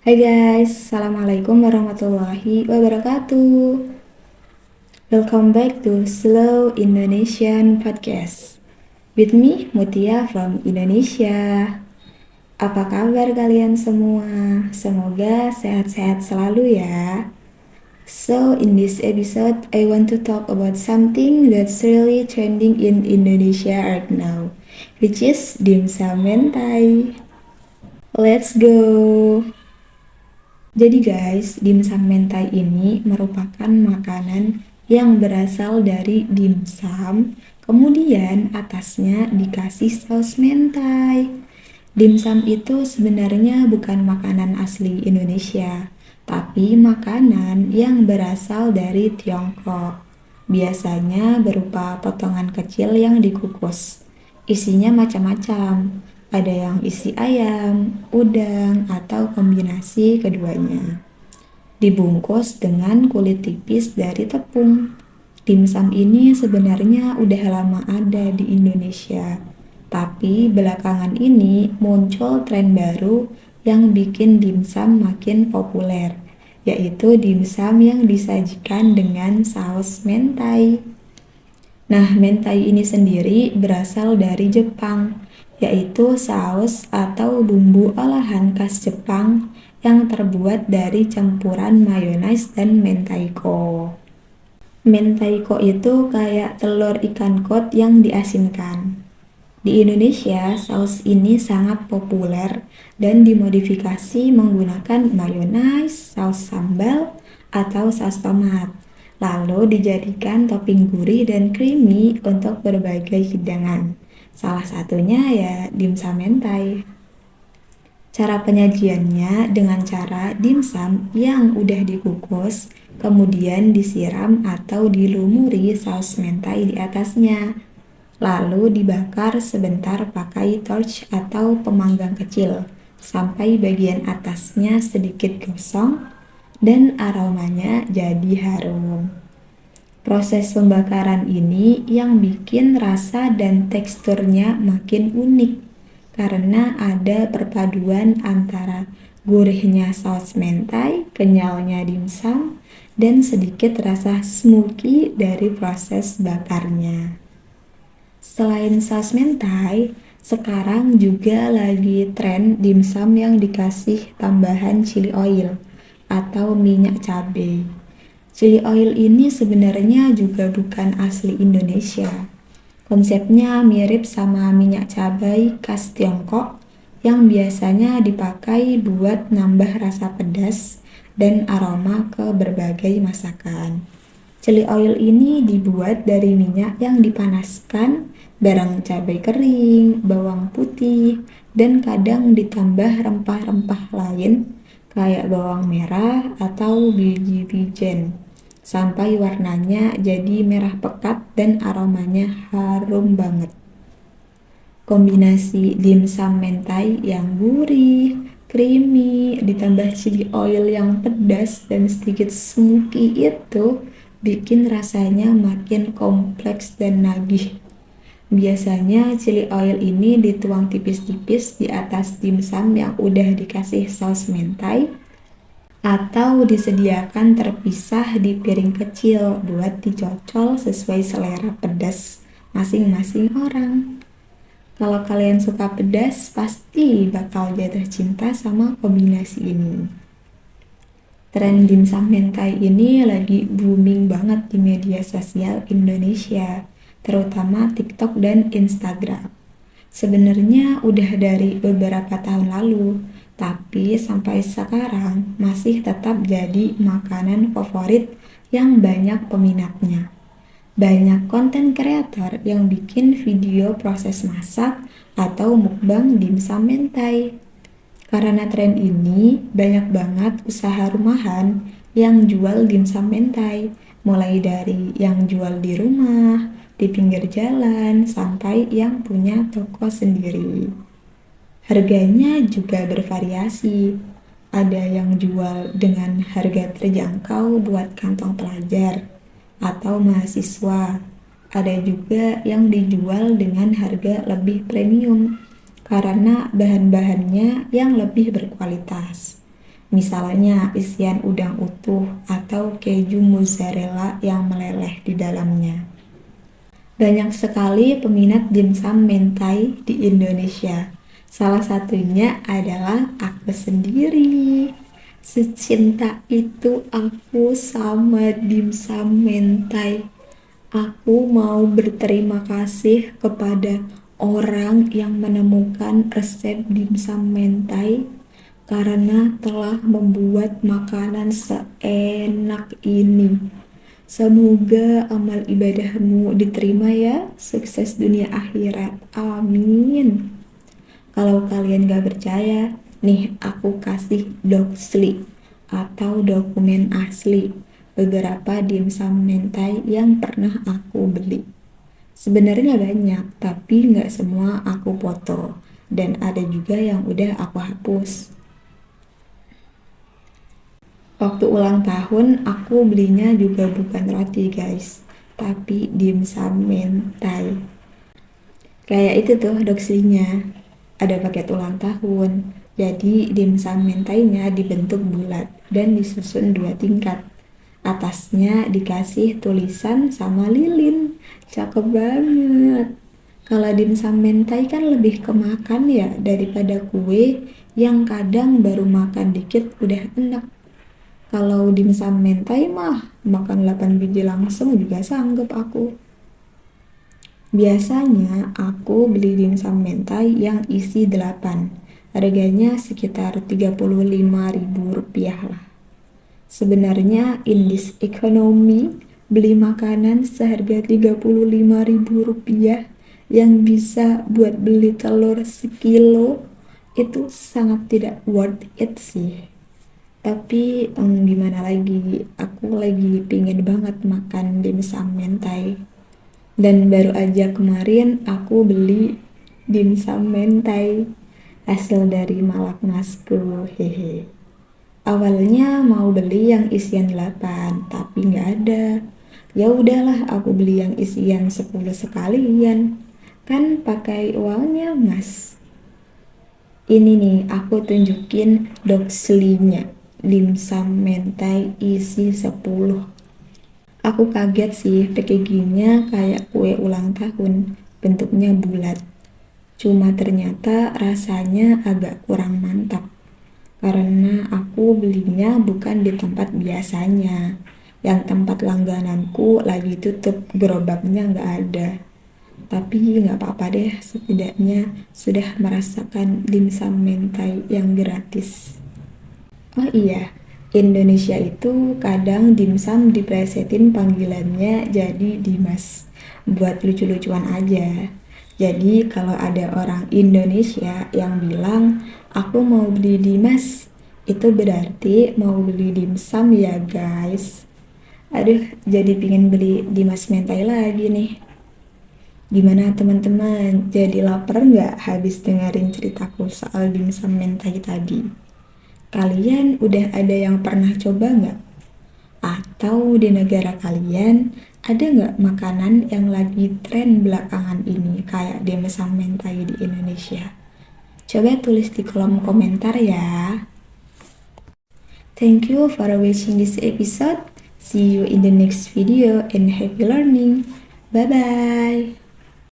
Hai guys, Assalamualaikum warahmatullahi wabarakatuh. Welcome back to Slow Indonesian Podcast. With me, Mutia from Indonesia. Apa kabar kalian semua? Semoga sehat-sehat selalu ya. So, in this episode, I want to talk about something that's really trending in Indonesia right now, which is dimsum mentai. Let's go! Jadi guys, dimsum mentai ini merupakan makanan yang berasal dari dimsum, kemudian atasnya dikasih saus mentai. Dimsum itu sebenarnya bukan makanan asli Indonesia, tapi makanan yang berasal dari Tiongkok. Biasanya berupa potongan kecil yang dikukus. Isinya macam-macam. Ada yang isi ayam, udang, atau kombinasi keduanya. Dibungkus dengan kulit tipis dari tepung. Dimsum ini sebenarnya udah lama ada di Indonesia. Tapi belakangan ini muncul tren baru yang bikin dimsum makin populer, yaitu dimsum yang disajikan dengan saus mentai. Nah, mentai ini sendiri berasal dari Jepang, yaitu saus atau bumbu olahan khas Jepang yang terbuat dari campuran mayones dan mentaiko. Mentaiko itu kayak telur ikan kod yang diasinkan. Di Indonesia, saus ini sangat populer dan dimodifikasi menggunakan mayones, saus sambal, atau saus tomat. Lalu dijadikan topping gurih dan creamy untuk berbagai hidangan. Salah satunya ya dimsum mentai. Cara penyajiannya dengan cara dimsum yang udah dikukus, kemudian disiram atau dilumuri saus mentai di atasnya. Lalu dibakar sebentar pakai torch atau pemanggang kecil sampai bagian atasnya sedikit gosong dan aromanya jadi harum. Proses pembakaran ini yang bikin rasa dan teksturnya makin unik karena ada perpaduan antara gurihnya saus mentai, kenyalnya dimsum, dan sedikit rasa smoky dari proses bakarnya. Selain saus mentai, sekarang juga lagi tren dimsum yang dikasih tambahan chili oil atau minyak cabai. Chili oil ini sebenarnya juga bukan asli Indonesia. Konsepnya mirip sama minyak cabai khas Tiongkok yang biasanya dipakai buat nambah rasa pedas dan aroma ke berbagai masakan. Chili oil ini dibuat dari minyak yang dipanaskan bareng cabai kering, bawang putih, dan kadang ditambah rempah-rempah lain kayak bawang merah atau biji wijen sampai warnanya jadi merah pekat dan aromanya harum banget. Kombinasi dimsum mentai yang gurih, creamy, ditambah chili oil yang pedas dan sedikit smoky itu bikin rasanya makin kompleks dan nagih. Biasanya chili oil ini dituang tipis-tipis di atas dimsum yang udah dikasih saus mentai atau disediakan terpisah di piring kecil buat dicocol sesuai selera pedas masing-masing orang. Kalau kalian suka pedas, pasti bakal jatuh cinta sama kombinasi ini. Tren dimsum mentai ini lagi booming banget di media sosial Indonesia, terutama TikTok dan Instagram. Sebenarnya udah dari beberapa tahun lalu, tapi sampai sekarang masih tetap jadi makanan favorit yang banyak peminatnya. Banyak konten kreator yang bikin video proses masak atau mukbang dimsum mentai. Karena tren ini, banyak banget usaha rumahan yang jual dimsum mentai, mulai dari yang jual di rumah, di pinggir jalan, sampai yang punya toko sendiri. Harganya juga bervariasi. Ada yang jual dengan harga terjangkau buat kantong pelajar atau mahasiswa. Ada juga yang dijual dengan harga lebih premium karena bahan-bahannya yang lebih berkualitas. Misalnya isian udang utuh atau keju mozzarella yang meleleh di dalamnya. Banyak sekali peminat dimsum mentai di Indonesia. Salah satunya adalah aku sendiri. Secinta itu aku sama dimsum mentai. Aku mau berterima kasih kepada orang yang menemukan resep dimsum mentai karena telah membuat makanan seenak ini. Semoga amal ibadahmu diterima ya, sukses dunia akhirat, amin. Kalau kalian gak percaya, nih aku kasih doxli atau dokumen asli beberapa dimsum mentai yang pernah aku beli. Sebenarnya banyak, tapi nggak semua aku foto, dan ada juga yang udah aku hapus. Waktu ulang tahun aku belinya juga bukan roti guys, tapi dimsum mentai. Kayak itu tuh doksinya, ada paket ulang tahun. Jadi dimsum mentainya dibentuk bulat dan disusun 2 tingkat. Atasnya dikasih tulisan sama lilin, cakep banget. Kalau dimsum mentai kan lebih ke makan ya daripada kue yang kadang baru makan dikit udah enak. Kalau dimsum mentai mah makan 8 biji langsung juga sanggup aku. Biasanya aku beli dimsum mentai yang isi 8. Harganya sekitar Rp35.000 lah. Sebenarnya in this economy, beli makanan seharga Rp35.000 yang bisa buat beli telur sekilo itu sangat tidak worth it sih. Tapi gimana lagi, aku lagi pingin banget makan dimsum mentai. Dan baru aja kemarin aku beli dimsum mentai hasil dari malak masku, hehe. Awalnya mau beli yang isian 8, tapi nggak ada. Ya udahlah, aku beli yang isian 10 sekalian. Kan pakai uangnya mas. Ini nih, aku tunjukin doxlinya. Dimsum mentai isi 10. Aku kaget sih, packagingnya kayak kue ulang tahun, bentuknya bulat. Cuma ternyata rasanya agak kurang mantap. Karena aku belinya bukan di tempat biasanya. Yang tempat langgananku lagi tutup, gerobaknya nggak ada. Tapi nggak apa-apa deh, setidaknya sudah merasakan dimsum mentai yang gratis. Oh iya, Indonesia itu kadang dimsum diplesetin panggilannya jadi Dimas. Buat lucu-lucuan aja. Jadi kalau ada orang Indonesia yang bilang, aku mau beli Dimas, itu berarti mau beli dimsum ya guys. Aduh, jadi pingin beli Dimas mentai lagi nih. Gimana teman-teman, jadi lapar nggak habis dengerin ceritaku soal dimsum mentai tadi? Kalian udah ada yang pernah coba nggak? Atau di negara kalian ada nggak makanan yang lagi tren belakangan ini kayak dimsum mentai di Indonesia? Coba tulis di kolom komentar ya. Thank you for watching this episode. See you in the next video and happy learning. Bye bye.